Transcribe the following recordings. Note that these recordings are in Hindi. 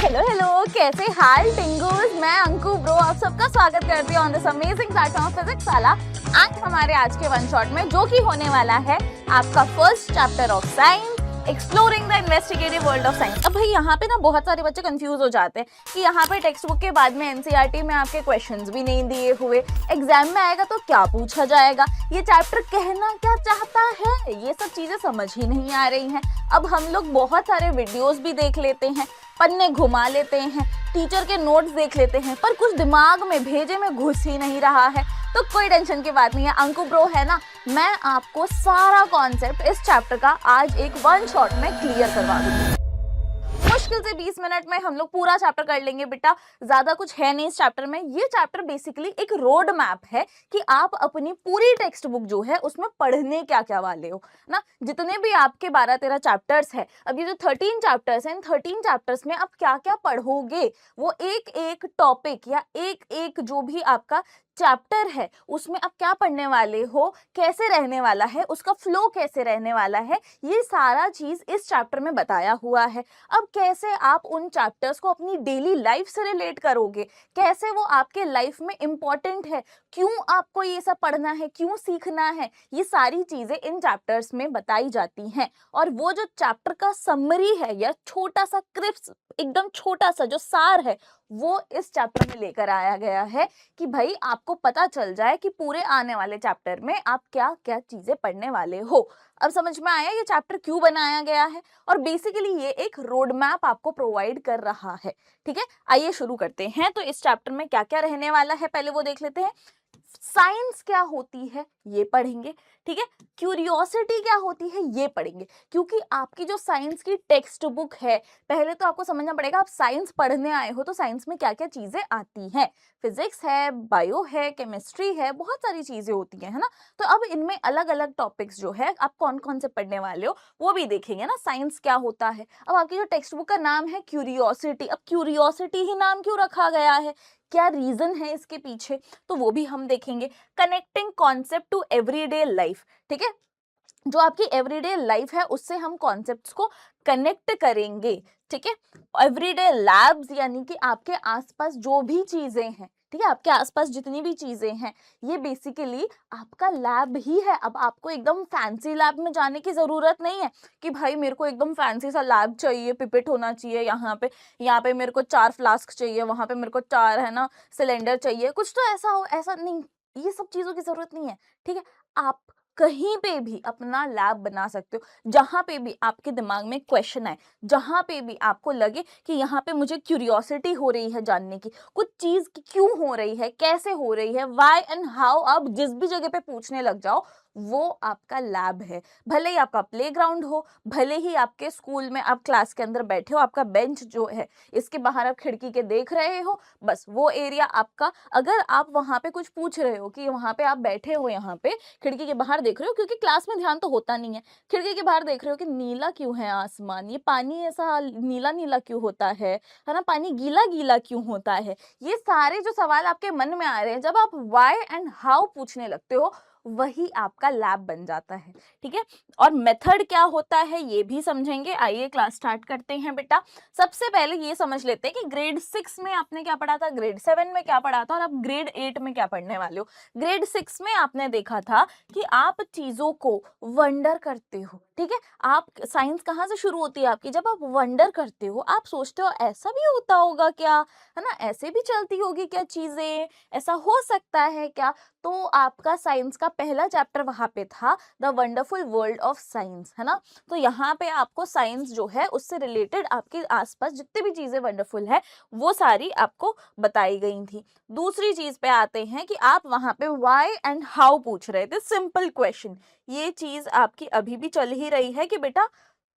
हेलो हेलो, कैसे हाल टिंगूज। मैं अंकु ब्रो आप सबका स्वागत करती हूँ on this amazing platform physics वाला। आज हमारे आज के वन शॉट में जो कि होने वाला है आपका first chapter of science, exploring the investigative world of science. अब भाई यहाँ पे ना बहुत सारे बच्चे कंफ्यूज हो जाते हैं कि यहाँ पे टेक्स्ट बुक के बाद में एनसीईआरटी में आपके क्वेश्चंस भी नहीं दिए हुए, एग्जाम में आएगा तो क्या पूछा जाएगा, ये चैप्टर कहना क्या चाहता है, ये सब चीजें समझ ही नहीं आ रही हैं। अब हम लोग बहुत सारे वीडियोस भी देख लेते हैं, पन्ने घुमा लेते हैं, टीचर के नोट्स देख लेते हैं, पर कुछ दिमाग में भेजे में घुस ही नहीं रहा है। तो कोई टेंशन की बात नहीं है, अंकु ब्रो है ना, मैं आपको सारा कॉन्सेप्ट इस चैप्टर का आज एक वन शॉट में क्लियर करवा दूंगी। मुश्किल से 20 मिनट में हम लोग पूरा चैप्टर कर लेंगे बेटा, ज्यादा कुछ है नहीं इस चैप्टर में। ये चैप्टर बेसिकली एक रोड मैप है कि आप अपनी पूरी टेक्स्ट बुक जो है उसमें पढ़ने क्या क्या वाले हो ना। जितने भी आपके 12-13 चैप्टर्स है, अब ये जो 13 चैप्टर्स हैं, इन 13 चैप्टर्स में आप क्या क्या पढ़ोगे, वो एक एक टॉपिक या एक एक जो भी आपका चैप्टर है उसमें आप क्या पढ़ने वाले हो, कैसे रहने वाला है, उसका फ्लो कैसे रहने वाला है, ये सारा चीज इस चैप्टर में बताया हुआ है। अब कैसे आप उन चैप्टर्स को अपनी डेली लाइफ से रिलेट करोगे, कैसे वो आपके लाइफ में इंपॉर्टेंट है, क्यों आपको ये सब पढ़ना है, क्यों सीखना है, ये सारी चीजें इन चैप्टर्स में बताई जाती हैं। और वो जो चैप्टर का समरी है या छोटा सा क्रिप्स, एकदम छोटा सा जो सार है, वो इस चैप्टर में लेकर आया गया है कि भाई आपको पता चल जाए कि पूरे आने वाले चैप्टर में आप क्या क्या चीजें पढ़ने वाले हो। अब समझ में आया ये चैप्टर क्यों बनाया गया है, और बेसिकली ये एक रोड मैप आपको प्रोवाइड कर रहा है। ठीक है, आइए शुरू करते हैं। तो इस चैप्टर में क्या क्या रहने वाला है पहले वो देख लेते हैं। साइंस क्या होती है ये पढ़ेंगे, ठीक है। क्यूरियोसिटी क्या होती है ये पढ़ेंगे, क्योंकि आपकी जो साइंस की टेक्स्ट बुक है, पहले तो आपको समझना पड़ेगा आप साइंस पढ़ने आए हो तो साइंस में क्या क्या चीजें आती हैं। फिजिक्स है, बायो है, केमिस्ट्री है, बहुत सारी चीजें होती हैं, है ना। तो अब इनमें अलग अलग टॉपिक्स जो है आप कौन कौन से पढ़ने वाले हो वो भी देखेंगे ना। साइंस क्या होता है, अब आपकी जो टेक्स्ट बुक का नाम है क्यूरियोसिटी, अब क्यूरियोसिटी ही नाम क्यों रखा गया है, क्या रीजन है इसके पीछे, तो वो भी हम देखेंगे। Connecting concept to everyday life, ठीक है, जो आपकी एवरीडे लाइफ है उससे हम कॉन्सेप्ट्स को कनेक्ट करेंगे, ठीक है। एवरीडे लैब्स यानी कि आपके आसपास जो भी चीजें हैं, ठीक है, आपके आसपास जितनी भी चीजें हैं ये बेसिकली आपका लैब ही है। अब आपको एकदम फैंसी लैब में जाने की जरूरत नहीं है कि भाई मेरे को एकदम फैंसी सा लैब चाहिए, पिपेट होना चाहिए यहाँ पे मेरे को 4 फ्लास्क चाहिए, वहां पे मेरे को 4 है ना सिलेंडर चाहिए, कुछ तो ऐसा हो, ऐसा नहीं, ये सब चीजों की जरूरत नहीं है। ठीक है, आप कहीं पे भी अपना लैब बना सकते हो, जहां पे भी आपके दिमाग में क्वेश्चन आए, जहां पे भी आपको लगे कि यहाँ पे मुझे क्यूरियोसिटी हो रही है जानने की, कुछ चीज क्यों हो रही है, कैसे हो रही है, व्हाई एंड हाउ, आप जिस भी जगह पे पूछने लग जाओ वो आपका लैब है। भले ही आपका प्लेग्राउंड हो, भले ही आपके स्कूल में आप क्लास के अंदर बैठे हो, आपका बेंच जो है इसके बाहर आप खिड़की के देख रहे हो, बस वो एरिया आपका। अगर आप वहां पे कुछ पूछ रहे हो कि वहां पे आप बैठे हो, यहाँ पे खिड़की के बाहर देख रहे हो, क्योंकि क्लास में ध्यान तो होता नहीं है, खिड़की के बाहर देख रहे हो कि नीला क्यों है आसमान, ये पानी ऐसा नीला नीला क्यों होता है ना, पानी गीला गीला क्यों होता है, ये सारे जो सवाल आपके मन में आ रहे हैं, जब आप व्हाई एंड हाउ पूछने लगते हो वही आपका लैब बन जाता है। ठीक है, और मेथड क्या होता है ये भी समझेंगे। आइए क्लास स्टार्ट करते हैं बेटा। सबसे पहले ये समझ लेते हैं कि ग्रेड 6 में आपने क्या पढ़ा था, ग्रेड 7 में क्या पढ़ा था, और आप ग्रेड 8 में क्या पढ़ने वाले हो। ग्रेड 6 में आपने देखा था कि आप चीजों को वंडर करते हो, ठीक है। आप साइंस कहाँ से शुरू होती है आपकी, जब आप वंडर करते हो, आप सोचते हो ऐसा भी होता होगा क्या, है ना, ऐसे भी चलती होगी क्या चीजें, ऐसा हो सकता है क्या। तो आपका साइंस का पहला चैप्टर वहां पे था the wonderful world of science, है ना। तो यहाँ पे आपको साइंस जो है उससे रिलेटेड आपके आसपास जितनी भी चीजें वंडरफुल है वो सारी आपको बताई गई थी। दूसरी चीज पे आते हैं कि आप वहां पे व्हाई एंड हाउ पूछ रहे थे, सिंपल क्वेश्चन। ये चीज आपकी अभी भी चल ही रही है कि बेटा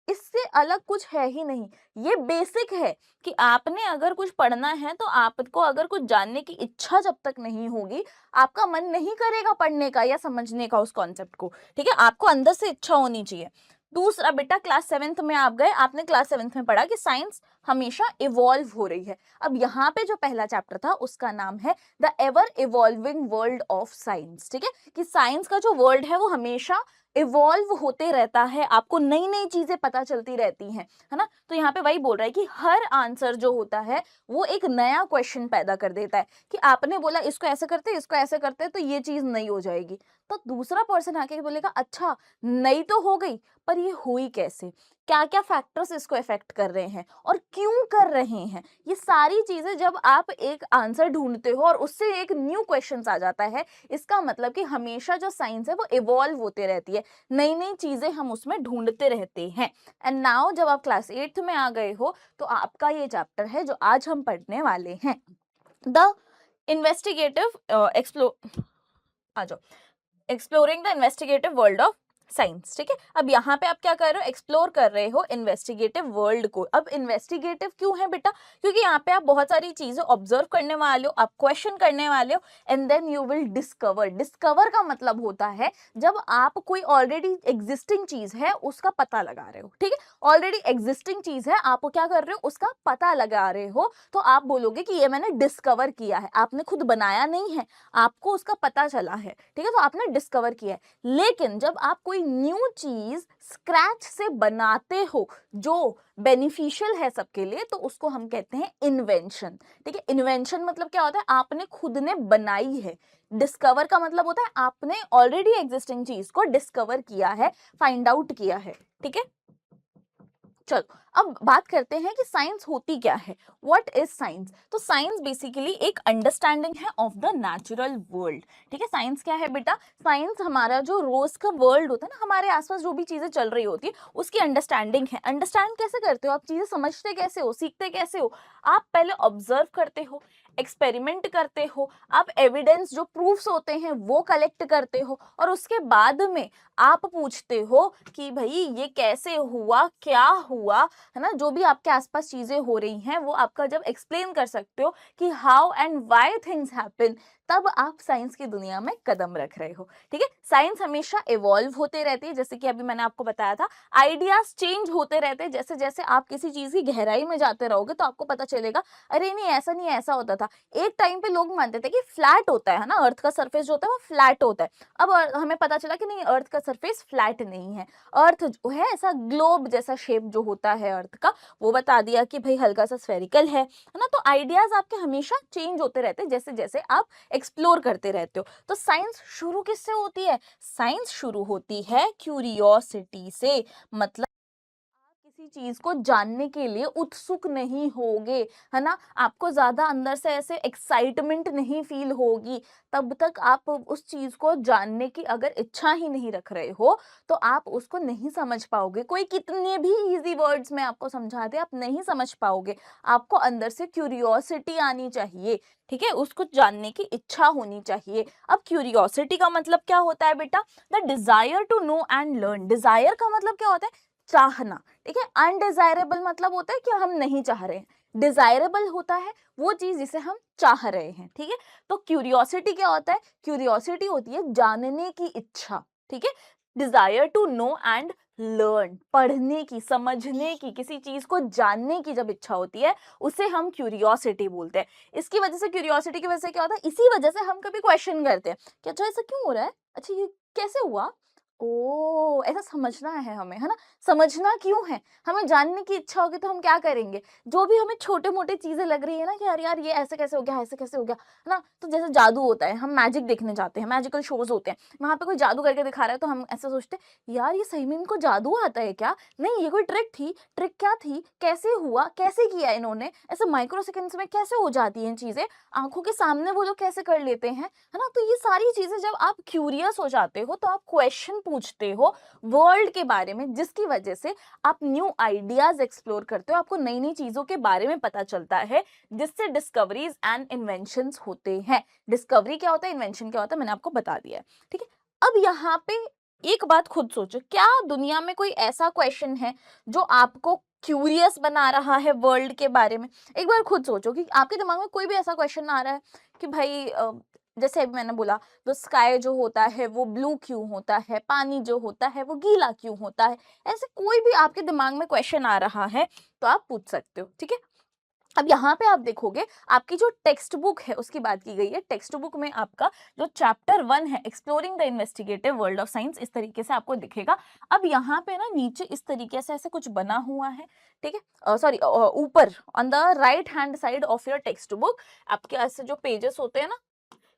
इससे अलग कुछ है ही नहीं, ये बेसिक है कि आपने अगर कुछ पढ़ना है तो आपको अगर कुछ जानने की इच्छा जब तक नहीं होगी, आपका मन नहीं करेगा पढ़ने का या समझने का उस कॉन्सेप्ट को। ठीक है, आपको अंदर से इच्छा होनी चाहिए। दूसरा बेटा, क्लास 7th में आप गए, आपने क्लास 7th में पढ़ा कि साइंस हमेशा इवॉल्व हो रही है। अब यहाँ पे जो पहला चैप्टर था उसका नाम है the ever evolving world of science. ठीक है, कि साइंस का जो वर्ल्ड है वो हमेशा इवॉल्व होते रहता है, आपको नई नई चीजें पता चलती रहती हैं, है ना। तो यहाँ पे वही बोल रहा है कि हर आंसर जो होता है वो एक नया क्वेश्चन पैदा कर देता है कि आपने बोला इसको ऐसे करते इसको ऐसे करते तो ये चीज नई हो जाएगी, तो दूसरा पर्सन आके बोलेगा अच्छा नई तो हो गई पर ये हुई कैसे, क्या क्या फैक्टर्स इसको इफेक्ट कर रहे हैं और क्यों कर रहे हैं। ये सारी चीजें जब आप एक आंसर ढूंढते हो और उससे एक न्यू क्वेश्चन आ जाता है, इसका मतलब कि हमेशा जो साइंस है वो इवॉल्व होते रहती है, नई नई चीजें हम उसमें ढूंढते रहते हैं। एंड नाउ जब आप क्लास 8th में आ गए हो तो आपका ये चैप्टर है जो आज हम पढ़ने वाले हैं, द इन्वेस्टिगेटिव आ जाओ exploring the investigative world of science. ठीक है, अब यहाँ पे आप क्या कर रहे हो, एक्सप्लोर कर रहे हो इन्वेस्टिगेटिव वर्ल्ड को। अब इन्वेस्टिगेटिव क्यों है बेटा, क्योंकि यहाँ पे आप बहुत सारी चीजें ऑब्जर्व करने वाले हो, आप क्वेश्चन करने वाले हो and then you will discover. Discover का मतलब होता है जब आप कोई ऑलरेडी एग्जिस्टिंग चीज है उसका पता लगा रहे हो। ठीक है, ऑलरेडी एग्जिस्टिंग चीज है, आप क्या कर रहे हो उसका पता लगा रहे हो, तो आप बोलोगे कि ये मैंने डिस्कवर किया है। आपने खुद बनाया नहीं है, आपको उसका पता चला है। ठीक है, तो आपने डिस्कवर किया है। लेकिन जब आप कोई न्यू चीज स्क्रैच से बनाते हो जो बेनिफिशियल है सबके लिए, तो उसको हम कहते हैं इन्वेंशन। ठीक है, इन्वेंशन मतलब क्या होता है, आपने खुद ने बनाई है। डिस्कवर का मतलब होता है आपने ऑलरेडी एग्जिस्टिंग चीज को डिस्कवर किया है, फाइंड आउट किया है। ठीक है, चलो अब बात करते हैं कि साइंस होती क्या है, व्हाट इज साइंस। तो साइंस बेसिकली एक अंडरस्टैंडिंग है ऑफ द नेचुरल वर्ल्ड। ठीक है, साइंस क्या है बेटा, साइंस हमारा जो रोज का वर्ल्ड होता है ना, हमारे आसपास जो भी चीजें चल रही होती है उसकी अंडरस्टैंडिंग है। अंडरस्टैंड कैसे करते हो आप, चीजें समझते कैसे हो, सीखते कैसे हो, आप पहले ऑब्जर्व करते हो, एक्सपेरिमेंट करते हो, आप एविडेंस जो प्रूफ्स होते हैं वो कलेक्ट करते हो और उसके बाद में आप पूछते हो कि भाई ये कैसे हुआ, क्या हुआ, है ना। जो भी आपके आसपास चीजें हो रही हैं वो आपका जब एक्सप्लेन कर सकते हो कि how and why things happen, तब आप साइंस की दुनिया में कदम रख रहे हो। ठीक है, साइंस हमेशा इवॉल्व होते रहती है, जैसे कि अभी मैंने आपको बताया था, आइडियाज चेंज होते रहते हैं। जैसे जैसे आप किसी चीज की गहराई में जाते रहोगे तो आपको पता चलेगा अरे नहीं ऐसा नहीं ऐसा होता था। एक टाइम पे लोग मानते थे कि फ्लैट होता है ना, अर्थ का सरफेस जो होता है वो फ्लैट होता है। अब हमें पता चला कि नहीं, अर्थ का सरफेस फ्लैट नहीं है, अर्थ जो है ऐसा ग्लोब जैसा शेप जो होता है अर्थ का, वो बता दिया कि भाई हल्का सा स्फेरिकल है ना। तो आइडियाज आपके हमेशा चेंज होते रहते हैं जैसे जैसे आप एक्सप्लोर करते रहते हो। तो साइंस शुरू किससे होती है, साइंस शुरू होती है क्यूरियोसिटी से। मतलब किसी चीज को जानने के लिए उत्सुक नहीं होगे, है ना, आपको ज्यादा अंदर से ऐसे एक्साइटमेंट नहीं फील होगी, तब तक आप उस चीज को जानने की अगर इच्छा ही नहीं रख रहे हो तो आप उसको नहीं समझ पाओगे। कोई कितने भी इजी वर्ड्स में आपको समझा दे आप नहीं समझ पाओगे, आपको अंदर से क्यूरियोसिटी आनी चाहिए। ठीक है, उसको जानने की इच्छा होनी चाहिए। अब क्यूरियोसिटी का मतलब क्या होता है बेटा, the desire to know and learn. Desire का मतलब क्या होता है, चाहना। ठीक है, अनडिजायरेबल मतलब होता है कि हम नहीं चाह रहे हैं, डिजायरेबल होता है वो चीज जिसे हम चाह रहे हैं। ठीक है, तो क्यूरियोसिटी क्या होता है, क्यूरियोसिटी होती है जानने की इच्छा। ठीक है, desire to know and learn, पढ़ने की, समझने की, किसी चीज को जानने की जब इच्छा होती है उसे हम क्यूरियोसिटी बोलते हैं। इसकी वजह से, क्यूरियोसिटी की वजह से क्या होता है, इसी वजह से हम कभी क्वेश्चन करते हैं कि अच्छा ऐसा क्यों हो रहा है, अच्छा ये कैसे हुआ, ओ ऐसा समझना है हमें, है ना। समझना क्यों है, हमें जानने की इच्छा होगी तो हम क्या करेंगे, जो भी हमें छोटे मोटे चीजें लग रही है ना कि यार यार ये ऐसे कैसे हो गया, ऐसे कैसे हो गया, है ना। तो जैसे जादू होता है, हम मैजिक देखने जाते हैं, मैजिकल शोज होते हैं, वहां पे कोई जादू करके दिखा रहा है तो हम ऐसे सोचते हैं यार ये सही में इनको जादू आता है क्या, नहीं ये कोई ट्रिक थी, ट्रिक क्या थी, कैसे हुआ, कैसे किया इन्होंने, ऐसे माइक्रो सेकेंड्स में कैसे हो जाती हैं चीजें, आंखों के सामने वो लोग कैसे कर लेते हैं, है ना। तो ये सारी चीजें जब आप क्यूरियस हो जाते हो तो आप क्वेश्चन पूछते हो वर्ल्ड के बारे में, जिसकी वजह से आप न्यू आइडियाज एक्सप्लोर करते हो, आपको नई नई चीजों के बारे में पता चलता है, जिससे डिस्कवरीज एंड इन्वेंशंस होते हैं। डिस्कवरी क्या होता है, इन्वेंशन क्या होता है, मैंने आपको बता दिया है। ठीक है, अब यहाँ पे एक बात खुद सोचो, क्या दुनिया में कोई ऐसा क्वेश्चन है जो आपको क्यूरियस बना रहा है वर्ल्ड के बारे में। एक बार खुद सोचो कि आपके दिमाग में कोई भी ऐसा क्वेश्चन आ रहा है कि भाई जैसे अभी मैंने बोला, तो स्काई जो होता है वो ब्लू क्यों होता है, पानी जो होता है वो गीला क्यों होता है, ऐसे कोई भी आपके दिमाग में क्वेश्चन आ रहा है तो आप पूछ सकते हो। ठीक है, अब यहाँ पे आप देखोगे आपकी जो टेक्स्ट बुक है उसकी बात की गई है। टेक्स्ट बुक में आपका जो चैप्टर 1 है exploring the investigative world of science इस तरीके से आपको दिखेगा। अब यहाँ पे ना नीचे इस तरीके से ऐसे कुछ बना हुआ है, ठीक है, सॉरी ऊपर on the right hand side of your text book आपके ऐसे जो पेजेस होते हैं ना,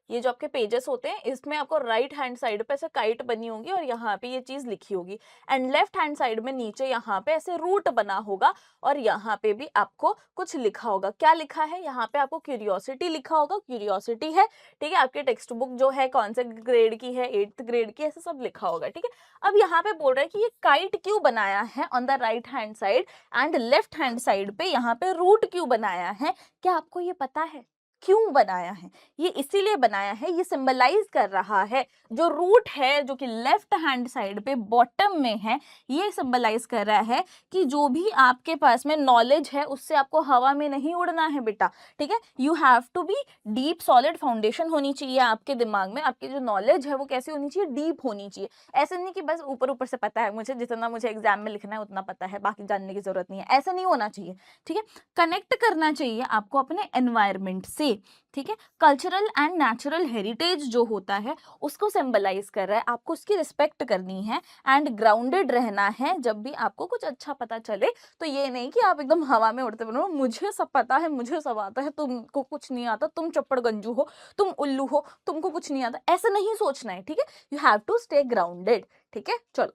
ये जो आपके पेजेस होते हैं इसमें आपको राइट हैंड साइड पे ऐसे काइट बनी होगी और यहाँ पे ये चीज लिखी होगी, एंड लेफ्ट हैंड साइड में नीचे यहाँ पे ऐसे रूट बना होगा और यहाँ पे भी आपको कुछ लिखा होगा। क्या लिखा है यहाँ पे? आपको क्यूरियोसिटी लिखा होगा, क्यूरियोसिटी है, ठीक है। आपके टेक्स्ट बुक जो है कौन से ग्रेड की है, 8th ग्रेड की, ऐसे सब लिखा होगा, ठीक है। अब यहाँ पे बोल रहा है कि ये काइट क्यों बनाया है on the right hand side and left hand side पे यहाँ पे रूट क्यों बनाया है? क्या आपको ये पता है क्यों बनाया है? ये इसीलिए बनाया है, ये सिंबलाइज कर रहा है, जो रूट है जो कि लेफ्ट हैंड साइड पे बॉटम में है, ये सिंबलाइज कर रहा है कि जो भी आपके पास में नॉलेज है उससे आपको हवा में नहीं उड़ना है बेटा, ठीक है। You have to be deep, solid foundation होनी चाहिए आपके दिमाग में। आपकी जो नॉलेज है वो कैसी होनी चाहिए? डीप होनी चाहिए। ऐसे नहीं कि बस ऊपर ऊपर से पता है मुझे, जितना मुझे एग्जाम में लिखना है उतना पता है, बाकी जानने की जरूरत नहीं है, ऐसा नहीं होना चाहिए, ठीक है। कनेक्ट करना चाहिए आपको अपने एनवायरमेंट से, ठीक है। कल्चरल एंड नेचुरल हेरिटेज जो होता है उसको सिंबलाइज कर रहा है, आपको उसकी रिस्पेक्ट करनी है एंड ग्राउंडेड रहना है। जब भी आपको कुछ अच्छा पता चले तो ये नहीं कि आप एकदम हवा में उड़ते बनो, मुझे सब पता है, मुझे सब आता है, तुमको कुछ नहीं आता, तुम चप्पड़ गंजू हो, तुम उल्लू हो, तुमको कुछ नहीं आता, ऐसा नहीं सोचना है, ठीक है। You have to stay grounded, ठीक है। चलो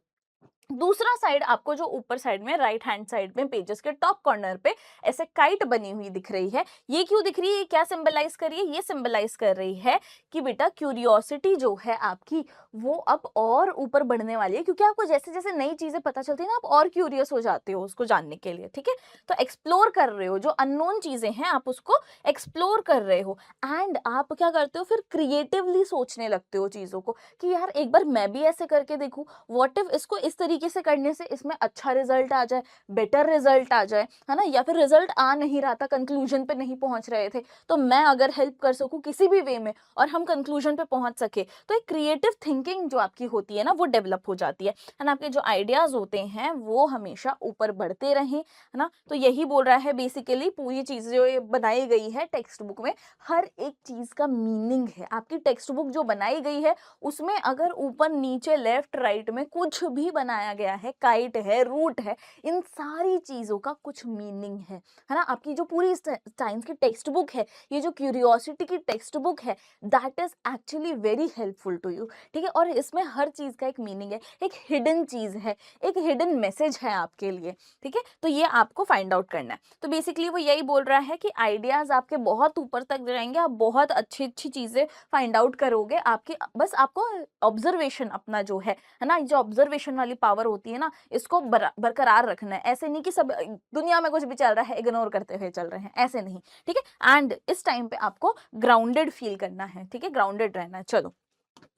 दूसरा साइड आपको जो ऊपर साइड में राइट हैंड साइड में पेजेस के टॉप कॉर्नर पे ऐसे काइट बनी हुई दिख रही है, ये क्यों दिख रही है? क्या सिंबलाइज कर रही है? ये सिंबलाइज कर रही है कि बेटा क्यूरियोसिटी जो है आपकी वो अब और ऊपर बढ़ने वाली है, क्योंकि आपको जैसे जैसे नई चीजें पता चलती है ना, आप और क्यूरियस हो जाते हो उसको जानने के लिए, ठीक है। तो एक्सप्लोर कर रहे हो, जो अननोन चीजें हैं आप उसको एक्सप्लोर कर रहे हो, एंड आप क्या करते हो फिर? क्रिएटिवली सोचने लगते हो चीजों को कि यार एक बार मैं भी ऐसे करके देखूं, व्हाट इफ इसको इस तरीके से करने से इसमें अच्छा रिजल्ट आ जाए, बेटर रिजल्ट आ जाए, है ना। या फिर रिजल्ट आ नहीं रहा था, कंक्लूजन पे नहीं पहुंच रहे थे, तो मैं अगर हेल्प कर सकूं किसी भी वे में और हम कंक्लूजन पे पहुंच सके, तो एक क्रिएटिव थिंकिंग जो आपकी होती है ना वो डेवलप हो जाती है एंड आपके जो आइडियाज होते हैं वो हमेशा ऊपर बढ़ते रहें, है ना। तो यही बोल रहा है बेसिकली, पूरी चीज जो ये बनाई गई है टेक्स्ट बुक में, हर एक चीज का मीनिंग है। आपकी टेक्स्ट बुक जो बनाई गई है उसमें अगर ऊपर नीचे लेफ्ट राइट में कुछ भी बनाया गया है, काइट है, रूट है, इन सारी चीजों का कुछ मीनिंग है ना। आपकी जो पूरी साइंस की टेक्स्ट बुक है, ये जो क्यूरियोसिटी की टेक्स्ट बुक है, that is actually very helpful to you, ठीक है। और इसमें हर चीज का एक मीनिंग है, एक हिडन चीज है, एक हिडन मैसेज है आपके लिए, ठीक है। तो ये आपको फाइंड आउट करना है। तो बेसिकली वो यही बोल रहा है कि आइडियाज आपके बहुत ऊपर तक जाएंगे, आप बहुत अच्छी अच्छी चीजें फाइंड आउट करोगे। आपकी बस आपको ऑब्जर्वेशन अपना जो है ना, जो ऑब्जर्वेशन वाली पावर होती है ना, इसको बरकरार रखना है। ऐसे नहीं कि सब दुनिया में कुछ भी चल रहा है इग्नोर करते हुए चल रहे हैं, ऐसे नहीं, ठीक है। एंड इस टाइम पे आपको ग्राउंडेड फील करना है, ठीक है, ग्राउंडेड रहना है। चलो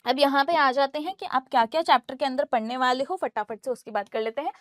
अब यहाँ पे आ जाते हैं कि आप क्या क्या चैप्टर के अंदर पढ़ने वाले हो, फटाफट से उसकी बात कर लेते हैं।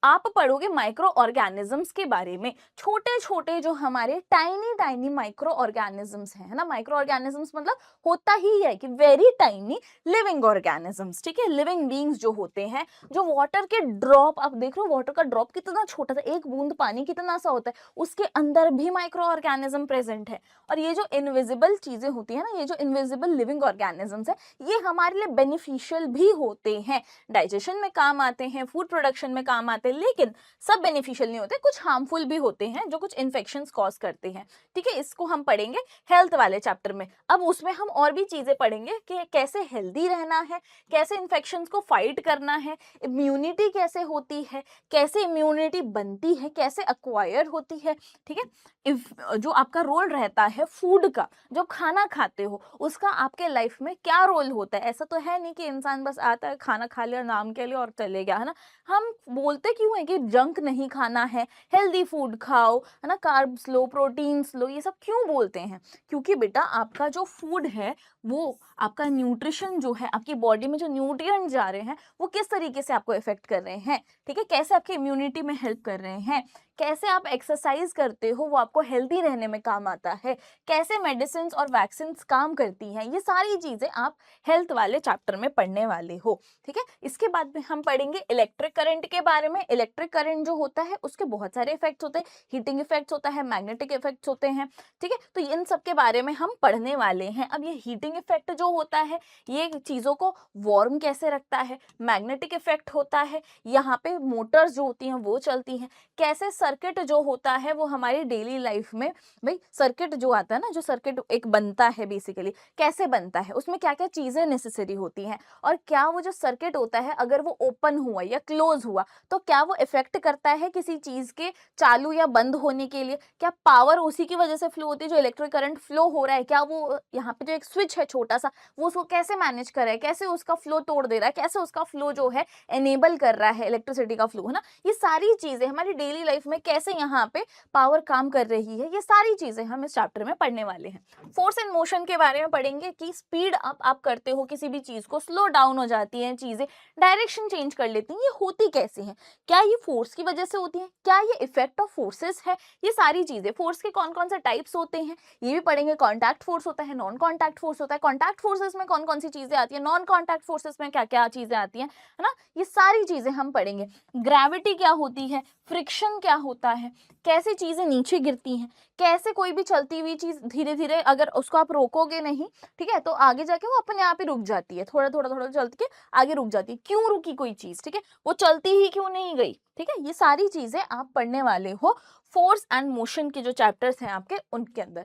आप पढ़ोगे माइक्रो ऑर्गेनिजम्स के बारे में, छोटे छोटे जो हमारे टाइनी टाइनी माइक्रो ऑर्गेनिजम्स हैं, है ना। माइक्रो ऑर्गेनिजम्स मतलब होता ही है कि वेरी टाइनी लिविंग ऑर्गेनिजम्स, ठीक है, लिविंग बीइंग्स जो होते हैं, जो वाटर के ड्रॉप, आप देख रहे हो वाटर का ड्रॉप कितना छोटा सा, एक बूंद पानी कितना सा होता है, उसके अंदर भी माइक्रो ऑर्गेनिज्म प्रेजेंट है। और ये जो इनविजिबल चीजें होती है ना, ये जो इनविजिबल लिविंग ऑर्गेनिजम्स है, ये हमारे लिए बेनिफिशियल भी होते हैं, डाइजेशन में काम आते हैं, फूड प्रोडक्शन में काम आते हैं, लेकिन सब बेनिफिशियल नहीं होते, कुछ हार्मफुल भी होते हैं जो कुछ इन्फेक्शंस कॉज करते हैं, ठीक है। इसको हम पढ़ेंगे हेल्थ वाले चैप्टर में। अब उसमें हम और भी चीजें पढ़ेंगे कि कैसे हेल्दी रहना है, कैसे इन्फेक्शंस को फाइट करना है, इम्यूनिटी कैसे होती है, कैसे इम्यूनिटी बनती है, कैसे एक्वायर होती है, ठीक है। जो आपका रोल रहता है फूड का, जो खाना खाते हो उसका आपके लाइफ में क्या रोल होता है। ऐसा तो है नहीं कि इंसान बस आता है खाना खा लिया नाम के लिए और चले गया, है ना। हम बोलते क्यों है कि जंक नहीं खाना है, हेल्दी फूड खाओ, है ना, कार्ब्स लो, प्रोटीन्स लो, ये सब क्यों बोलते हैं? क्योंकि बेटा आपका जो फूड है वो आपका न्यूट्रिशन जो है, आपकी बॉडी में जो न्यूट्रिएंट जा रहे हैं वो किस तरीके से आपको इफेक्ट कर रहे हैं, ठीक है, कैसे आपकी इम्यूनिटी में हेल्प कर रहे हैं, कैसे आप एक्सरसाइज करते हो वो आपको हेल्दी रहने में काम आता है, कैसे मेडिसिन और वैक्सीन काम करती हैं, ये सारी चीज़ें आप हेल्थ वाले चैप्टर में पढ़ने वाले हो। ठीक है, इसके बाद में हम पढ़ेंगे इलेक्ट्रिक करंट के बारे में। इलेक्ट्रिक करंट जो होता है उसके बहुत सारे इफेक्ट्स होते हैं, हीटिंग इफेक्ट्स होता है, मैग्नेटिक इफेक्ट्स होते हैं। ठीक है, तो इन सब के बारे में हम पढ़ने वाले हैं। अब ये हीटिंग इफेक्ट जो होता है ये चीज़ों को वार्म कैसे रखता है, मैग्नेटिक इफेक्ट होता है, यहाँ पे मोटर्स जो होती हैं वो चलती हैं, कैसे सर्किट जो होता है वो हमारी डेली लाइफ में, भाई सर्किट जो आता है ना, जो सर्किट एक बनता है बेसिकली कैसे बनता है, उसमें क्या क्या चीज़ें नेसेसरी होती हैं, और क्या वो जो सर्किट होता है अगर वो ओपन हुआ या क्लोज हुआ तो क्या वो इफेक्ट करता है किसी चीज़ के चालू या बंद होने के लिए, क्या पावर उसी की वजह से फ्लो होती है, जो इलेक्ट्रिक करंट फ्लो हो रहा है क्या वो यहाँ पे जो एक स्विच है छोटा सा वो उसको कैसे मैनेज कर रहा है, कैसे उसका फ्लो तोड़ दे रहा है, कैसे उसका फ्लो जो है एनेबल कर रहा है इलेक्ट्रिसिटी का फ्लो, है ना। ये सारी चीज़ें हमारी डेली लाइफ में कैसे यहाँ पे पावर काम कर रही है, ये सारी चीज़ें हम इस चैप्टर में पढ़ने वाले हैं। फोर्स एंड मोशन के बारे में पढ़ेंगे कि स्पीड अप आप करते हो किसी भी चीज़ को, स्लो डाउन हो जाती हैं चीज़ें, डायरेक्शन चेंज कर लेती हैं, ये होती कैसे हैं, क्या ये फोर्स की वजह से होती हैं, क्या ये इफेक्ट ऑफ फोर्सेस है, ये सारी चीज़ें, फोर्स के कौन कौन से टाइप्स होते हैं ये भी पढ़ेंगे। कॉन्टैक्ट फोर्स होता है, नॉन कॉन्टैक्ट फोर्स होता है, कॉन्टैक्ट फोर्सेस में कौन कौन सी चीज़ें आती है, नॉन कॉन्टैक्ट फोर्सेस में क्या क्या चीज़ें आती हैं, है ना, ये सारी चीज़ें हम पढ़ेंगे। ग्रेविटी क्या होती है, फ्रिक्शन क्या होता है, कैसे चीज़ें नीचे गिरती हैं, कैसे कोई भी चलती हुई चीज़ धीरे धीरे अगर उसको आप रोकोगे नहीं, ठीक है, तो आगे जाके वो अपने आप ही रुक जाती है, थोड़ा थोड़ा थोड़ा चलती के आगे रुक जाती है, क्यों रुकी कोई चीज़, ठीक है, वो चलती ही क्यों नहीं गई, ठीक है, ये सारी चीज़ें आप पढ़ने वाले हो फोर्स एंड मोशन के जो चैप्टर्स हैं आपके उनके अंदर।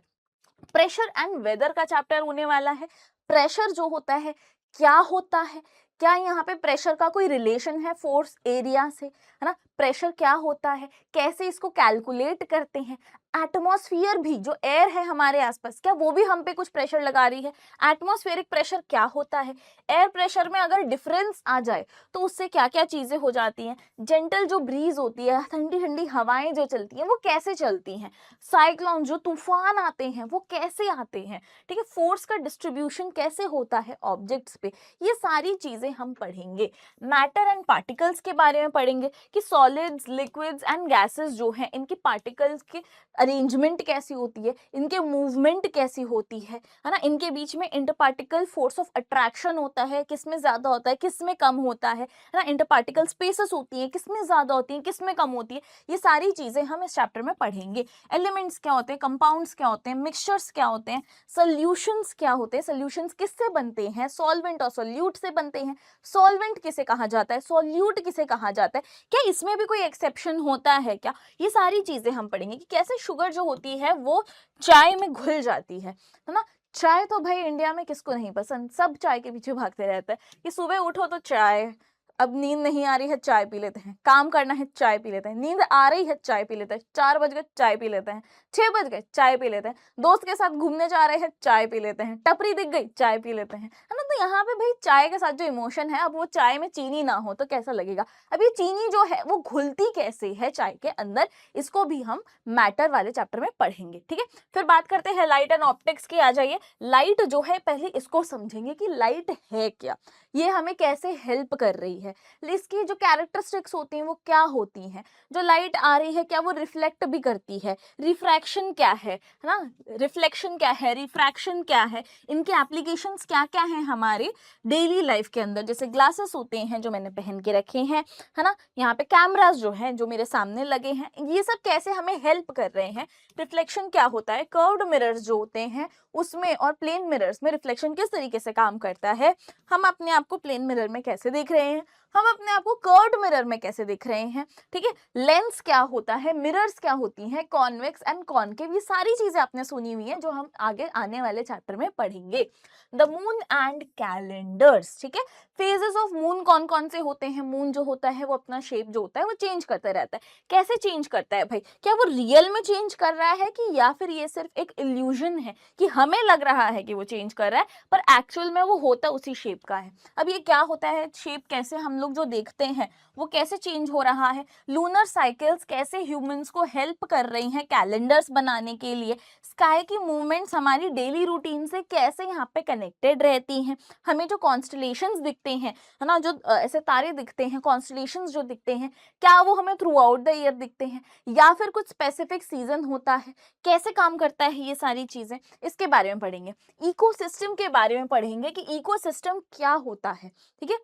प्रेशर एंड वेदर का चैप्टर होने वाला है। प्रेशर जो होता है क्या होता है, क्या यहाँ पे प्रेशर का कोई रिलेशन है फोर्स एरिया से, है ना, प्रेशर क्या होता है, कैसे इसको कैलकुलेट करते हैं। एटमॉस्फेयर भी, जो एयर है हमारे आसपास, क्या वो भी हम पे कुछ प्रेशर लगा रही है, एटमॉस्फेरिक प्रेशर क्या होता है, एयर प्रेशर में अगर डिफरेंस आ जाए तो उससे क्या क्या चीज़ें हो जाती हैं, जेंटल जो ब्रीज होती है, ठंडी ठंडी हवाएं जो चलती हैं वो कैसे चलती हैं, साइक्लोन जो तूफान आते हैं वो कैसे आते हैं, ठीक है, फोर्स का डिस्ट्रीब्यूशन कैसे होता है ऑब्जेक्ट्स पे, ये सारी चीज़ें हम पढ़ेंगे। मैटर एंड पार्टिकल्स के बारे में पढ़ेंगे कि सॉलिड्स, लिक्विड्स एंड गैसेस जो हैं इनके पार्टिकल्स के अरेंजमेंट कैसी होती है, इनके मूवमेंट कैसी होती है ना, इनके बीच में इंटरपार्टिकल फोर्स ऑफ अट्रैक्शन होता है, किसमें ज़्यादा होता है किसमें कम होता है ना, इंटरपार्टिकल स्पेसेस होती हैं किसमें ज़्यादा होती हैं किसमें कम होती है, ये सारी चीज़ें हम इस चैप्टर में पढ़ेंगे। एलिमेंट्स क्या होते हैं, कंपाउंड्स क्या होते हैं, मिक्सचर्स क्या होते हैं, सोल्यूशंस क्या होते हैं, सोल्यूशंस किससे बनते हैं, सॉल्वेंट और सोल्यूट से बनते हैं, सॉल्वेंट किसे कहा जाता है, सोल्यूट किसे कहा जाता है, क्या इसमें भी कोई एक्सेप्शन होता है क्या, ये सारी चीज़ें हम पढ़ेंगे कि कैसे शुगर जो होती है वो चाय में घुल जाती है ना। चाय तो भाई इंडिया में किसको नहीं पसंद, सब चाय के पीछे भागते रहते हैं कि सुबह उठो तो चाय, अब नींद नहीं आ रही है चाय पी लेते हैं, काम करना है चाय पी लेते हैं, नींद आ रही है चाय पी लेते हैं, 4 बज गए चाय पी लेते हैं, 6 बज गए चाय पी लेते हैं, दोस्त के साथ घूमने जा रहे हैं चाय पी लेते हैं, टपरी दिख गई चाय पी लेते हैं, है ना। तो यहाँ पे भाई चाय के साथ जो इमोशन है, अब वो चाय में चीनी ना हो तो कैसा लगेगा, अब ये चीनी जो है वो घुलती कैसे है चाय के अंदर, इसको भी हम मैटर वाले चैप्टर में पढ़ेंगे। ठीक है, फिर बात करते हैं लाइट एंड ऑप्टिक्स की। आ जाइए, लाइट जो है पहले इसको समझेंगे कि लाइट है क्या, ये हमें कैसे हेल्प कर रही है, इसकी जो कैरेक्टरिस्टिक्स होती हैं वो क्या होती हैं, जो लाइट आ रही है क्या वो रिफ्लेक्ट भी करती है, रिफ्रैक्शन क्या है ना, रिफ्लेक्शन क्या है, रिफ्रैक्शन क्या है, इनके एप्लीकेशंस क्या क्या हैं हमारे डेली लाइफ के अंदर। जैसे ग्लासेस होते हैं जो मैंने पहन के रखे हैं, है ना, यहाँ पे कैमरास जो हैं जो मेरे सामने लगे हैं, ये सब कैसे हमें हेल्प कर रहे हैं। रिफ्लेक्शन क्या होता है, कर्व्ड मिरर्स जो होते हैं उसमें और प्लेन मिरर्स में रिफ्लेक्शन किस तरीके से काम करता है, हम अपने आप को प्लेन मिरर में कैसे देख रहे हैं, हम अपने आप को कर्व्ड मिरर में कैसे देख रहे हैं, ठीक है, लेंस क्या होता है, मिरर्स क्या होती हैं, कॉन्वेक्स एंड कॉनकेव, ये सारी चीजें आपने सुनी हुई हैं जो हम आगे आने वाले चैप्टर में पढ़ेंगे। द मून एंड कैलेंडर्स, ठीक है, फेजेस ऑफ मून कौन कौन से होते हैं, मून जो होता है वो अपना शेप जो होता है वो चेंज करता रहता है, कैसे चेंज करता है भाई, क्या वो रियल में चेंज कर रहा है कि या फिर ये सिर्फ एक इल्यूजन है कि हमें लग रहा है कि वो चेंज कर रहा है पर एक्चुअल में वो होता उसी शेप का है। अब ये क्या होता है, शेप कैसे हम लोग जो देखते हैं वो कैसे चेंज हो रहा है, लूनर साइकिल्स कैसे ह्यूमंस को हेल्प कर रही हैं कैलेंडर्स बनाने के लिए, स्काई की मूवमेंट्स हमारी डेली रूटीन से कैसे यहाँ पे कनेक्टेड रहती हैं, हमें जो कॉन्स्टलेशंस दिखते हैं, है ना, जो ऐसे तारे दिखते हैं, कॉन्स्टलेशंस जो दिखते हैं, क्या वो हमें थ्रू आउट द ईयर दिखते हैं या फिर कुछ स्पेसिफिक सीजन होता है, कैसे काम करता है ये सारी चीजें, इसके बारे में पढ़ेंगे। इकोसिस्टम के बारे में पढ़ेंगे कि इकोसिस्टम क्या होता है, ठीक है,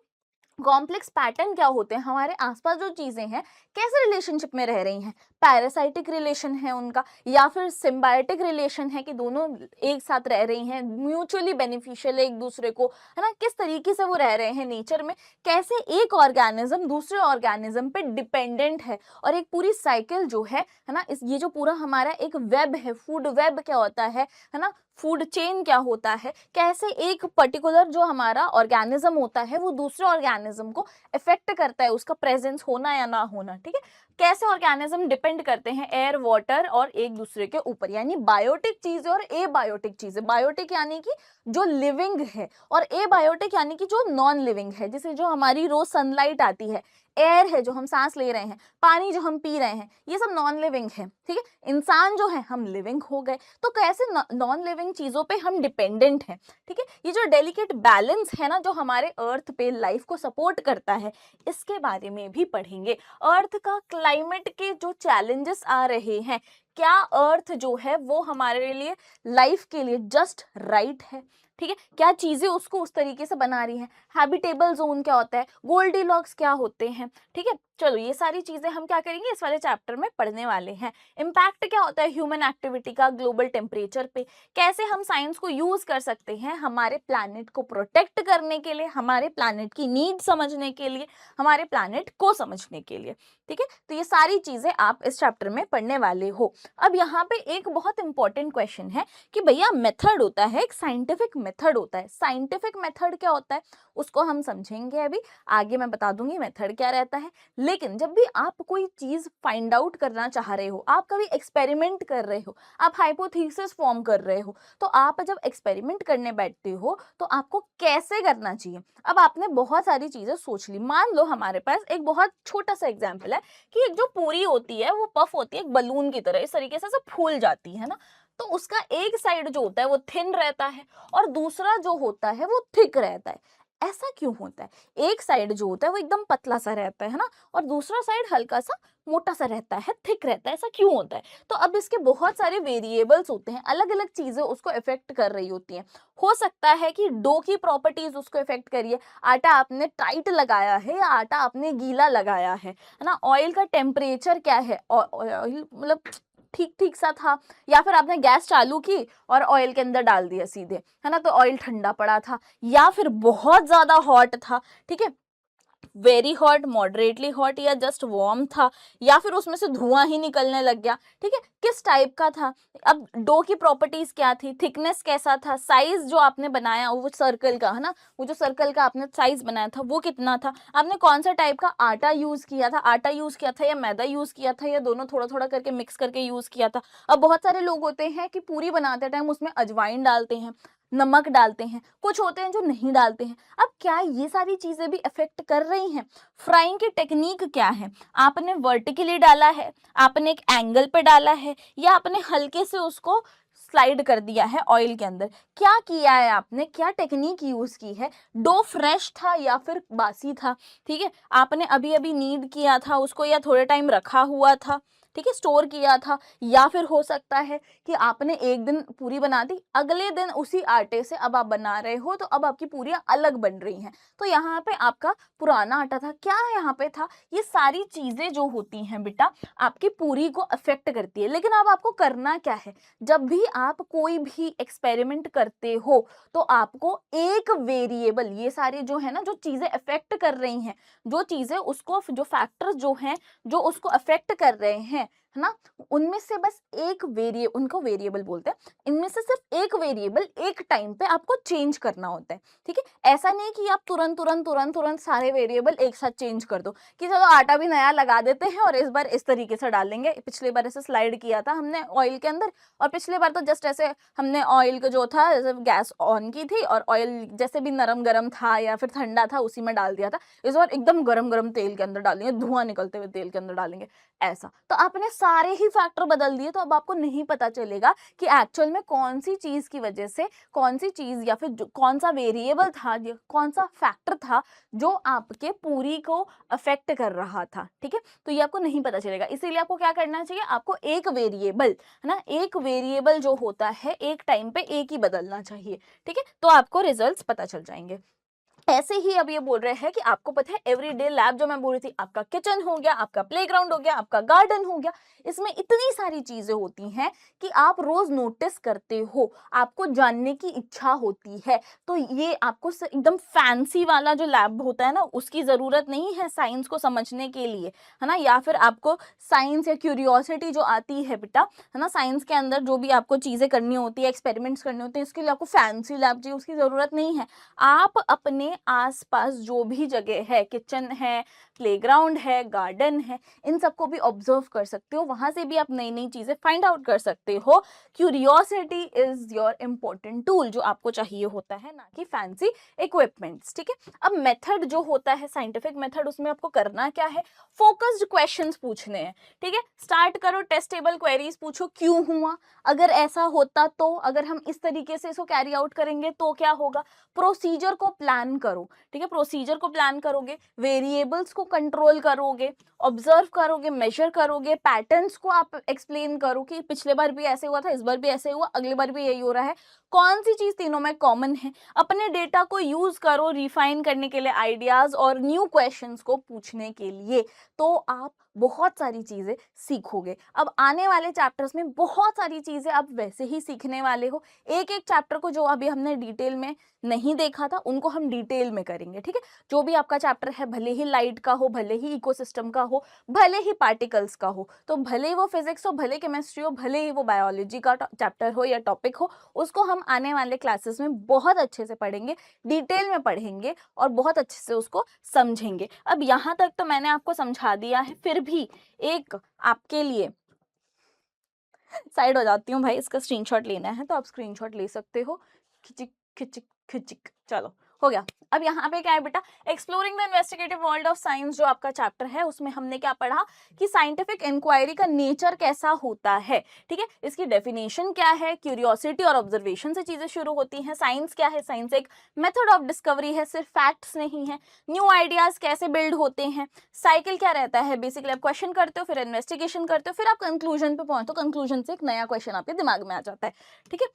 कॉम्प्लेक्स पैटर्न क्या होते हैं, हमारे आसपास जो चीजें हैं कैसे रिलेशनशिप में रह रही हैं, पैरासाइटिक रिलेशन है उनका या फिर सिम्बायोटिक रिलेशन है कि दोनों एक साथ रह रही हैं, म्यूचुअली बेनिफिशियल है एक दूसरे को, है ना, किस तरीके से वो रह रहे हैं नेचर में, कैसे एक ऑर्गेनिज्म दूसरे ऑर्गेनिज्म पे डिपेंडेंट है, और एक पूरी साइकिल जो है ना, इस ये जो पूरा हमारा एक वेब है, फूड वेब क्या होता है ना, फूड चेन क्या होता है, कैसे एक पर्टिकुलर जो हमारा ऑर्गेनिज्म होता है वो दूसरे ऑर्गेनिज्म को इफेक्ट करता है, उसका प्रेजेंस होना या ना होना, ठीक है, कैसे ऑर्गेनिज्म डिपेंड करते हैं एयर वाटर और एक दूसरे के ऊपर, यानी बायोटिक चीजें और एबायोटिक चीजें, बायोटिक यानी कि जो लिविंग है और एबायोटिक यानी कि जो नॉन लिविंग है, जैसे जो हमारी रोज सनलाइट आती है, एयर है जो हम सांस ले रहे हैं, पानी जो हम पी रहे हैं, ये सब नॉन लिविंग है, ठीक है, इंसान जो है हम लिविंग हो गए, तो कैसे नॉन लिविंग चीजों पे हम डिपेंडेंट हैं, ठीक है, ये जो डेलिकेट बैलेंस है ना जो हमारे अर्थ पे लाइफ को सपोर्ट करता है, इसके बारे में भी पढ़ेंगे। अर्थ का क्लाइमेट के जो चैलेंजेस आ रहे हैं, क्या अर्थ जो है वो हमारे लिए लाइफ के लिए जस्ट राइट है, ठीक है, क्या चीजें उसको उस तरीके से बना रही हैं, हैबिटेबल जोन क्या होता है, गोल्डीलॉक्स क्या होते हैं, ठीक है, चलो ये सारी चीजें हम क्या करेंगे इस वाले चैप्टर में पढ़ने वाले हैं। इम्पैक्ट क्या होता है ह्यूमन एक्टिविटी का ग्लोबल टेम्परेचर पे, कैसे हम साइंस को यूज कर सकते हैं हमारे प्लैनेट को प्रोटेक्ट करने के लिए, हमारे प्लैनेट की नीड समझने के लिए, हमारे प्लैनेट को समझने के लिए, ठीक है, तो ये सारी चीजें आप इस चैप्टर में पढ़ने वाले हो। अब यहाँ पे एक बहुत इंपॉर्टेंट क्वेश्चन है कि भैया मेथड होता है, एक साइंटिफिक मेथड होता है, साइंटिफिक मेथड क्या होता है उसको हम समझेंगे, अभी आगे मैं बता दूंगी मेथड क्या रहता है। लेकिन जब भी आप कोई चीज फाइंड आउट करना चाह रहे हो, आप कभी एक्सपेरिमेंट कर रहे हो, आप हाइपोथेसिस फॉर्म कर रहे हो, तो आप जब एक्सपेरिमेंट करने बैठते हो तो आपको कैसे करना चाहिए। अब आपने बहुत सारी चीजें सोच ली, मान लो हमारे पास एक बहुत छोटा सा एग्जाम्पल है कि एक जो पूरी होती है वो पफ होती है एक बलून की तरह, इस तरीके से फूल जाती है ना, तो उसका एक साइड जो होता है वो थिन रहता है और दूसरा जो होता है वो थिक रहता है। ऐसा क्यों होता है, एक साइड जो होता है वो एकदम पतला सा रहता है ना, और दूसरा साइड हल्का सा मोटा सा रहता है, थिक रहता है, ऐसा क्यों होता है। तो अब इसके बहुत सारे वेरिएबल्स होते हैं, अलग अलग चीजें उसको इफेक्ट कर रही होती हैं। हो सकता है कि डो की प्रॉपर्टीज उसको इफेक्ट करिए, आटा आपने टाइट लगाया है या आटा आपने गीला लगाया है ना, ऑयल का टेम्परेचर क्या है, ऑयल मतलब ठीक ठीक सा था, या फिर आपने गैस चालू की और ऑयल के अंदर डाल दिया सीधे, है ना, तो ऑयल ठंडा पड़ा था, या फिर बहुत ज्यादा हॉट था, ठीक है, वेरी हॉट, मॉडरेटली हॉट या जस्ट वार्म था, या फिर उसमें से धुआं ही निकलने लग गया, ठीक है, किस टाइप का था। अब डो की प्रॉपर्टीज क्या थी, थिकनेस कैसा था, साइज जो आपने बनाया वो सर्कल का, है ना, वो जो सर्कल का आपने साइज बनाया था वो कितना था, आपने कौन सा टाइप का आटा यूज किया था, आटा यूज किया था या मैदा यूज किया था या दोनों थोड़ा थोड़ा करके मिक्स करके यूज किया था। अब बहुत सारे लोग होते हैं कि पूरी बनाते टाइम उसमें अजवाइन डालते हैं, नमक डालते हैं, कुछ होते हैं जो नहीं डालते हैं। अब क्या ये सारी चीजें भी इफेक्ट कर रही हैं। फ्राइंग की टेक्निक क्या है, आपने वर्टिकली डाला है, आपने एक एंगल पे डाला है, या आपने हल्के से उसको स्लाइड कर दिया है ऑयल के अंदर, क्या किया है आपने, क्या टेक्निक यूज की है, डो फ्रेश था या फिर बासी था, ठीक है, आपने अभी अभी नीड किया था उसको या थोड़े टाइम रखा हुआ था, ठीक है, स्टोर किया था, या फिर हो सकता है कि आपने एक दिन पूरी बना दी, अगले दिन उसी आटे से अब आप बना रहे हो, तो अब आपकी पूरियां अलग बन रही हैं, तो यहाँ पे आपका पुराना आटा था, क्या यहाँ पे था। ये सारी चीजें जो होती हैं बेटा आपकी पूरी को अफेक्ट करती है। लेकिन अब आपको करना क्या है, जब भी आप कोई भी एक्सपेरिमेंट करते हो तो आपको एक वेरिएबल, ये सारी जो है ना जो चीजें अफेक्ट कर रही हैं, जो चीजें उसको, जो फैक्टर्स जो हैं जो उसको अफेक्ट कर रहे हैं, है है ना, उनमें से बस एक उनको वेरिएबल बोलते हैं, इनमें से सिर्फ एक वेरिएबल एक टाइम पे आपको चेंज करना होता है, ठीक है। ऐसा नहीं कि आप तुरंत तुरंत तुरंत तुरंत सारे वेरिएबल एक साथ चेंज कर दो कि चलो आटा भी नया लगा देते हैं और इस बार इस तरीके से डाल देंगे। पिछली बार ऐसे स्लाइड किया था हमने ऑयल के अंदर, और पिछली बार तो जस्ट ऐसे हमने ऑयल का जो था गैस ऑन की थी और ऑयल जैसे भी नरम गरम था या फिर ठंडा था उसी में डाल दिया था। इस बार एकदम गरम गरम तेल के अंदर डालेंगे, धुआं निकलते हुए तेल के अंदर डालेंगे, ऐसा। तो आपने सारे ही फैक्टर बदल दिए, तो अब आपको नहीं पता चलेगा कि एक्चुअल में कौन सी चीज की वजह से, कौन सी चीज या फिर कौन सा वेरिएबल था, कौन सा फैक्टर था जो आपके पूरी को अफेक्ट कर रहा था, ठीक है। तो ये आपको नहीं पता चलेगा, इसीलिए आपको क्या करना चाहिए, आपको एक वेरिएबल, है ना, एक वेरिएबल जो होता है एक टाइम पे एक ही बदलना चाहिए, ठीक है। तो आपको रिजल्ट्स पता चल जाएंगे। ऐसे ही अब ये बोल रहे हैं कि आपको पता है एवरीडे लैब जो मैं बोल रही थी, आपका किचन हो गया, आपका प्लेग्राउंड हो गया, आपका गार्डन हो गया, इसमें इतनी सारी चीजें होती हैं कि आप रोज नोटिस करते हो, आपको जानने की इच्छा होती है। तो ये आपको एकदम फैंसी वाला जो लैब होता है ना, उसकी जरूरत नहीं है साइंस को समझने के लिए, है ना। या फिर आपको साइंस या क्यूरियोसिटी जो आती है बेटा, है ना, साइंस के अंदर जो भी आपको चीजें करनी होती है, एक्सपेरिमेंट्स करने होते हैं, इसके लिए आपको फैंसी लैब चाहिए, उसकी जरूरत नहीं है। आप अपने आसपास जो भी जगह है, किचन है, प्लेग्राउंड है, गार्डन है, इन सबको भी ऑब्जर्व कर सकते हो, वहां से भी आप नई नई चीजें फाइंड आउट कर सकते हो। Curiosity is your important tool, जो आपको चाहिए होता है, ना कि फैंसी इक्विपमेंट्स, ठीक है। अब मेथड जो होता है साइंटिफिक मेथड, उसमें आपको करना क्या है, फोकस्ड क्वेश्चंस पूछने हैं, ठीक है। स्टार्ट करो, टेस्टेबल क्वेरीज पूछो, क्यों हुआ, अगर ऐसा होता तो, अगर हम इस तरीके से इसको कैरी आउट करेंगे तो क्या होगा। प्रोसीजर को प्लान करो, ठीक है, प्रोसीजर को प्लान करोगे, वेरिएबल्स को कंट्रोल करोगे, ऑब्जर्व करोगे, मेजर करोगे, पैटर्न्स को आप एक्सप्लेन करो कि पिछले बार भी ऐसे हुआ था, इस बार भी ऐसे हुआ, अगली बार भी यही हो रहा है, कौन सी चीज तीनों में कॉमन है। अपने डेटा को यूज करो रिफाइन करने के लिए, आइडियाज और न्यू क्वेश्चंस को पूछने के लिए, तो आप बहुत सारी चीजें सीखोगे। अब आने वाले चैप्टर्स में बहुत सारी चीजें आप वैसे ही सीखने वाले हो, एक एक चैप्टर को जो अभी हमने डिटेल में नहीं देखा था उनको हम डिटेल में करेंगे, ठीक है। जो भी आपका चैप्टर है, भले ही लाइट का हो, भले ही इकोसिस्टम का हो, भले ही पार्टिकल्स का हो, तो भले ही वो फिजिक्स हो, भले केमिस्ट्री हो, भले ही वो बायोलॉजी का चैप्टर हो या टॉपिक हो, उसको हम आने वाले क्लासेस में बहुत अच्छे से पढ़ेंगे, डिटेल में पढ़ेंगे और बहुत अच्छे से उसको समझेंगे। अब यहाँ तक तो मैंने आपको समझा दिया है, फिर भी एक आपके लिए साइड हो जाती हूँ भाई, इसका स्क्रीनशॉट लेना है तो आप स्क्रीनशॉट ले सकते हो। खिचिक खिचिक खिचिक, चलो हो गया। अब यहाँ पे क्या है बेटा, exploring the investigative world of science जो आपका चैप्टर है, उसमें हमने क्या पढ़ा कि साइंटिफिक इंक्वायरी का नेचर कैसा होता है, ठीक है। इसकी डेफिनेशन क्या है, क्यूरियोसिटी और ऑब्जर्वेशन से चीजें शुरू होती हैं। साइंस क्या है, साइंस एक मेथड ऑफ डिस्कवरी है, सिर्फ फैक्ट्स नहीं है। न्यू आइडियाज कैसे बिल्ड होते हैं, साइकिल क्या रहता है, बेसिकली आप क्वेश्चन करते हो, फिर इन्वेस्टिगेशन करते हो, फिर आप कंक्लूजन पे पहुंचते हो, कंक्लूजन से एक नया क्वेश्चन आपके दिमाग में आ जाता है, ठीक है।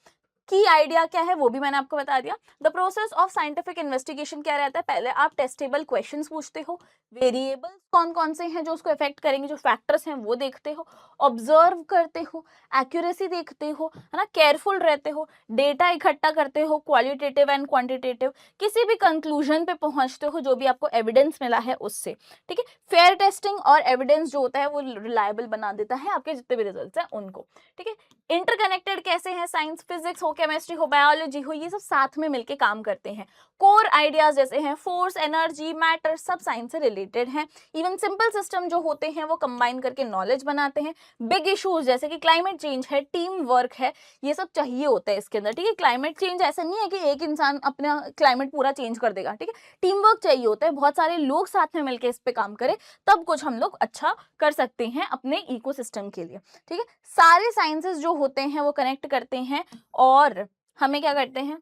की आइडिया क्या है वो भी मैंने आपको बता दिया। The process of scientific investigation क्या रहता है, पहले आप टेस्टेबल क्वेश्चंस पूछते हो, वेरिएबल्स कौन कौन से हैं जो उसको इफेक्ट करेंगे, जो फैक्टर्स हैं वो देखते हो, ऑब्जर्व करते हो, एक्यूरेसी देखते हो, है ना, केयरफुल रहते हो, डेटा इकट्ठा करते हो, क्वालिटेटिव एंड क्वांटिटेटिव, किसी भी कंक्लूजन पे पहुंचते हो जो भी आपको एविडेंस मिला है उससे, ठीक है। फेयर टेस्टिंग और एविडेंस जो होता है वो रिलायबल बना देता है आपके जितने भी रिजल्ट्स हैं उनको, ठीक है। इंटरकनेक्टेड कैसे हैं, साइंस, फिजिक्स हो, केमिस्ट्री हो, बायोलॉजी हो, ये सब साथ में मिलके काम करते हैं। कोर आइडियाज जैसे हैं फोर्स, एनर्जी, मैटर, सब साइंस से रिलेटेड हैं। इवन सिंपल सिस्टम जो होते हैं वो कंबाइन करके नॉलेज बनाते हैं। बिग इश्यूज जैसे कि क्लाइमेट चेंज है, टीम वर्क है, ये सब चाहिए होता है इसके अंदर, ठीक है। क्लाइमेट चेंज ऐसा नहीं है कि एक इंसान अपना क्लाइमेट पूरा चेंज कर देगा, ठीक है। टीम वर्क चाहिए होता है, बहुत सारे लोग साथ में मिलकर इस पे काम करें, तब कुछ हम लोग अच्छा कर सकते हैं अपने इकोसिस्टम के लिए, ठीक है। सारे साइंसेस जो होते हैं वो कनेक्ट करते हैं और हमें क्या करते हैं,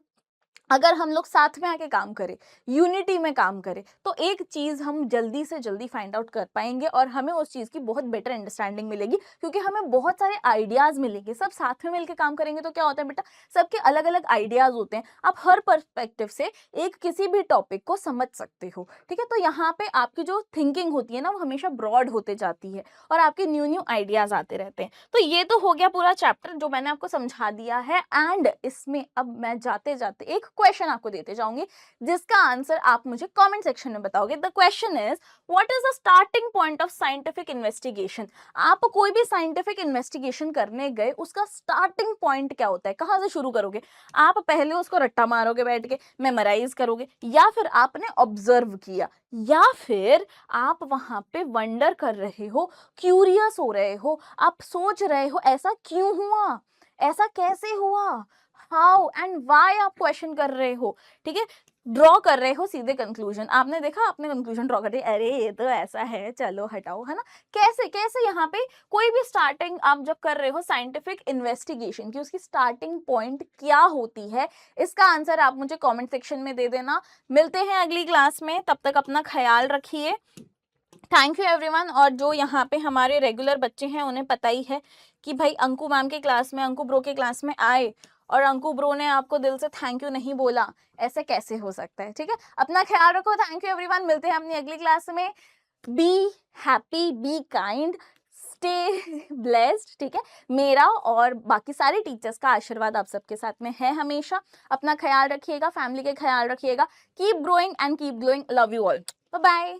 अगर हम लोग साथ में आके काम करें, यूनिटी में काम करें, तो एक चीज हम जल्दी से जल्दी फाइंड आउट कर पाएंगे और हमें उस चीज की बहुत बेटर अंडरस्टैंडिंग मिलेगी, क्योंकि हमें बहुत सारे आइडियाज मिलेंगे। सब साथ में मिलकर काम करेंगे तो क्या होता है बेटा, सबके अलग अलग आइडियाज होते हैं, आप हर पर्सपेक्टिव से एक किसी भी टॉपिक को समझ सकते हो, ठीक है। तो यहाँ पे आपकी जो थिंकिंग होती है ना वो हमेशा ब्रॉड होते जाती है और आपके न्यू न्यू आइडियाज आते रहते हैं। तो ये तो हो गया पूरा चैप्टर जो मैंने आपको समझा दिया है। एंड इसमें अब मैं जाते जाते एक क्वेश्चन आपको देते जाऊंगी जिसका आंसर आप मुझे कमेंट सेक्शन में बताओगे। The question is what is the starting point of scientific investigation. आप कोई भी साइंटिफिक इन्वेस्टिगेशन करने गए, उसका स्टार्टिंग पॉइंट क्या होता है, कहाँ से शुरू करोगे? आप पहले उसको रट्टा मारोगे बैठ के, मेमोराइज करोगे, या फिर आपने ऑब्जर्व किया, या फिर आप वहां पे वंडर कर रहे हो, क्यूरियस हो रहे हो, आप सोच रहे हो ऐसा क्यों हुआ, ऐसा कैसे हुआ, हाउ एंड व्हाई आप क्वेश्चन कर रहे हो, ठीक है, ड्रॉ कर रहे हो सीधे कंक्लूजन। आपने देखा, आपने कंक्लूजन ड्रॉ कर दिया, अरे ये तो ऐसा है, चलो हटाओ, है ना। कैसे कैसे यहाँ पे कोई भी स्टार्टिंग आप जब कर रहे हो साइंटिफिक इन्वेस्टिगेशन की, उसकी स्टार्टिंग पॉइंट क्या होती है, इसका आंसर आप मुझे कमेंट सेक्शन में दे देना। मिलते हैं अगली क्लास में, तब तक अपना ख्याल रखिए। Thank you everyone. और जो यहाँ पे हमारे रेगुलर बच्चे हैं उन्हें पता ही है कि भाई अंकु मैम के क्लास में, अंकु ब्रो के क्लास में आए और अंकु ब्रो ने आपको दिल से थैंक यू नहीं बोला, ऐसे कैसे हो सकता है, ठीक है। अपना ख्याल रखो। Thank you everyone. मिलते हैं अपनी अगली क्लास में। Be happy, be kind, stay blessed, ठीक है। मेरा और बाकी सारे टीचर्स का आशीर्वाद आप सबके साथ में है हमेशा। अपना ख्याल रखिएगा, फैमिली के ख्याल रखिएगा। Keep growing and keep glowing. Love you all. Bye bye.